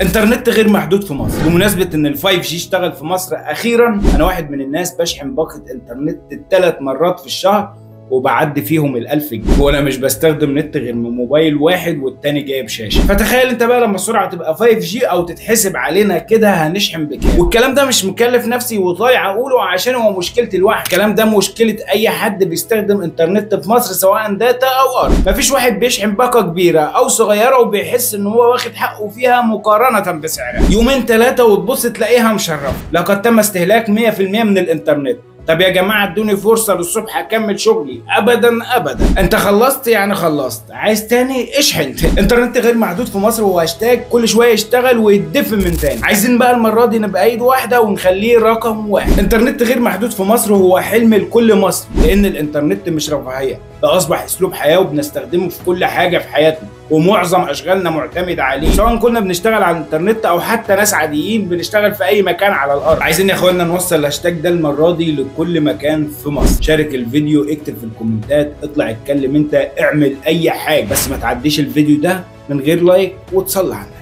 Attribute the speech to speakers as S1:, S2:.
S1: انترنت غير محدود في مصر. بمناسبة ان ال 5G اشتغل في مصر اخيرا، انا واحد من الناس بشحن باقة انترنت 3 مرات في الشهر وبعدي فيهم ال1000 جنيه، وانا مش بستخدم نت غير من موبايل واحد والتاني جايب شاشه. فتخيل انت بقى لما السرعه تبقى 5G او تتحسب علينا كده هنشحن بكام. والكلام ده مش مكلف نفسي وطالع اقوله عشان هو مشكلتي لوحدي، الكلام ده مشكله اي حد بيستخدم انترنت في مصر سواء داتا او ارض. مفيش واحد بيشحن باقه كبيره او صغيره وبيحس ان هو واخد حقه فيها مقارنه بسعرها. يومين 3 وتبص تلاقيها مشرفه، لقد تم استهلاك 100% من الانترنت. طب يا جماعه ادوني فرصه للصبح اكمل شغلي. ابدا ابدا، انت خلصت يعني خلصت، عايز تاني اشحن. انترنت غير محدود في مصر هو هاشتاج كل شويه يشتغل ويتدفن من تاني. عايزين بقى المره دي نبقى ايد واحده ونخليه رقم واحد. انترنت غير محدود في مصر هو حلم لكل مصري، لان الانترنت مش رفاهيه، ده اصبح اسلوب حياه وبنستخدمه في كل حاجه في حياتنا، ومعظم اشغالنا معتمده عليه، سواء كنا بنشتغل على الانترنت او حتى ناس عاديين بنشتغل في اي مكان على الارض. عايزين يا اخوانا نوصل الهاشتاج ده المره دي لكل مكان في مصر. شارك الفيديو، اكتب في الكومنتات، اطلع اتكلم انت، اعمل اي حاجه، بس ما تعديش الفيديو ده من غير لايك وتصلي على النبي.